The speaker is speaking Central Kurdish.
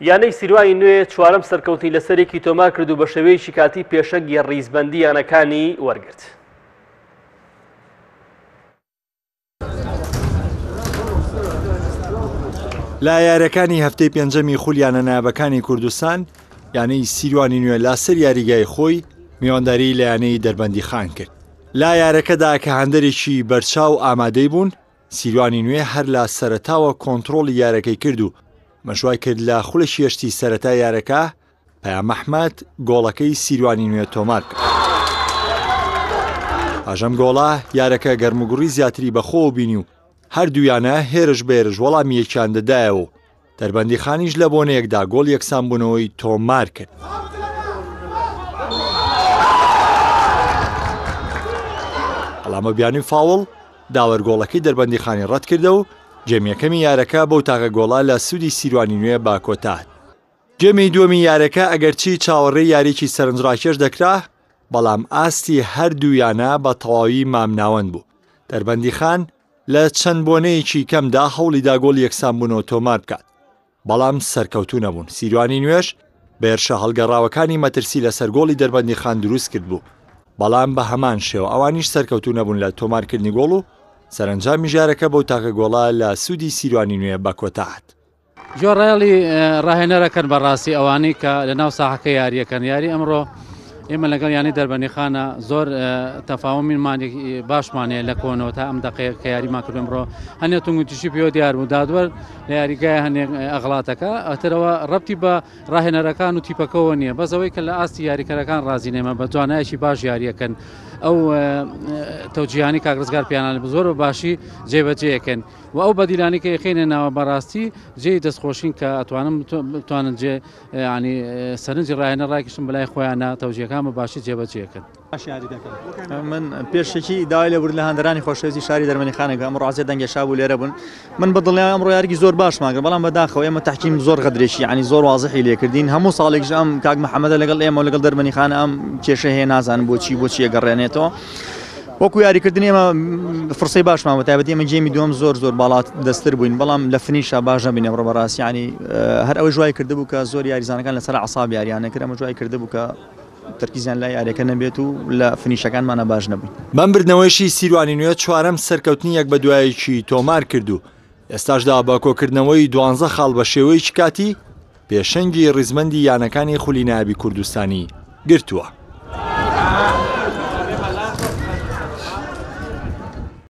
یانەی سیروانی نوێ چوارەم سەرکەوتنی لەسەرێکی تۆمار کرد و بە شێوەیەکی کاتی پێشەنگی ڕیزبەندی یانەکانی وەرگرت. لا یاریەکانی هەفتەی پێنجەمی خولیانە نایابەکانی کوردستان یانەی سیروانی نوێ لاسەر یاریگای خۆی میوانداری لە یانەی دەربەندی خان کرد. لا یارەکەدا کە هەندێکی بەرچاو ئامادەی بوون، سیروانی نوێ هەر لە سەرەتاوە کۆنتڕۆڵی یارەکەی کرد و مەشوای کرد لە خولەشی هێشتی سەرەتا یارەکە پەیام ئەحمەد گۆڵەکەی سیروانی نوێ تۆمار کرد. پاژەم گۆڵە یارەکە گەرموگوڕی زیاتری بەخۆ بینی و هەردوویانە هێرش بێرش وەڵامیەکیان دەدایەوە و دەربەندی خانیش لە بۆنەیەکدا گۆڵ یەکسان بوونەوەی تۆمار کرد. ئەڵامە بیانی فاوڵ داوەرگۆڵەکەی دەربەندی خانی ڕەت کردە و جێمیەکەمی یارەکە بەو تاقە گۆڵا لە سوودی سیروانی نوێ باکۆتات. جێمی دووەمی یارەکە ئەگەرچی چاوەڕێی یاریکی سەرنجڕاکێش دەکرا، بەڵام ئاستی هەردوویانە بە تەواوی مامناوەند بوو. دەربەندی خان لە چەند بۆنەیەکی کەمدا هەوڵیدا گۆڵ یەکسان بوونەوە تۆمار بکات، بەڵام سەرکەوتوو نەبوون. سیروانی نوێش بێرشە هەڵگەڕاوەکانی مەترسی لەسەر گۆڵی دەربەندی خان دروست کرد بوو، بەڵام بە هەمان شێوە ئەوانیش سەرکەوتوو نەبوون لە تۆمارکردنی گۆڵ و سەرنجامی ژارەکە بەو تاقە گۆڵا لە سوودی سیروانی نوێ بەکۆتات. جۆڕایەڵی ڕاهێنەرەکەن بەڕاستی ئەوانەی کە لە ناو ساحەکە یاریەکەن. یاری ئەمڕۆ ئێمە لەگەڵ یانی دەربەندی خانە زۆر تەفاومینمانێکی باشمانەیە لە کۆنەوە تا ئەم دەقەیە کە یاریمان کردم ڕۆ هەنێ تونگوتیشی پێوە دیار بوو دادوەر لە یاریگای هەنێک ئەغڵاتەکە ئەترەوە ڕەبتی بە ڕاهێنەرەکان و تیپەکەەوە نییە، بەزەوەی کە لە ئاستی یاریکەرەکان ڕازی نێمە بە توانایەکی باش یاریەکەن ئەو تەوجیهانی کاگرزگار پیانان زۆر و باشی جێبەجێەکەن و ئەو بەدیلانی کە یخێنێ ناوە بەڕاستی جێی دەستخۆشین کە ئەتوانم بتوانن جێ ینی سەرنجی ڕاهێنە ڕاکیشم بەلای خۆیانە تەوجیەکان بە باشی جێبەجێەکەن. من پێشێکی داوای لەبوور لە هەندرانی خۆشەویستی شاری دەربەندی خانەکە ئەمڕۆ عزیز دەنگێشا بوو لێرە بوون. من بەدڵنیام ئەمڕۆ یارکی زۆر باش ماگرت، بەڵام بەداخەوە ئێمە تحکیم زۆر غەدرێکی ینی زۆر وازحی لێکردین. هەموو ساڵێکش ئەم کاک محەممەدە لەگەڵ ئێمە و لەگەڵ دەربەندی خانە ئەم کێشە هەیە نازانم بۆچی ئەگەڕێنێتەوە. وەکو یاریکردنی ئێمە فرسەی باشمان بە تایبەتی ئێمە جێمی دووەم زۆر باڵات دەستتر بووین، بەڵام لە فنیشە باش نەبووین ئەمڕۆ بەڕاستی ینی هەر ئەوەی ژوای کردبوو کە زۆر یاریزانەکان لەسەر عەساب یاریانە کرد، ئەمە ژوای کردبوو کە تەرکیزیان لای یاریەکە نەبێت و لە فنیشەکانمانە باش نەبووین. بەمبردنەوەیشی سیروانی نوێ چوارەم سەرکەوتنی یەک بە دوایەکی تۆمار کرد و ئێستاشدا بە کۆکردنەوەی 12 خاڵ بە شێوەیەکی کاتی پێشەنگی ڕیزبەندی یانەکانی خولی نایابی کوردستانی گرتووە.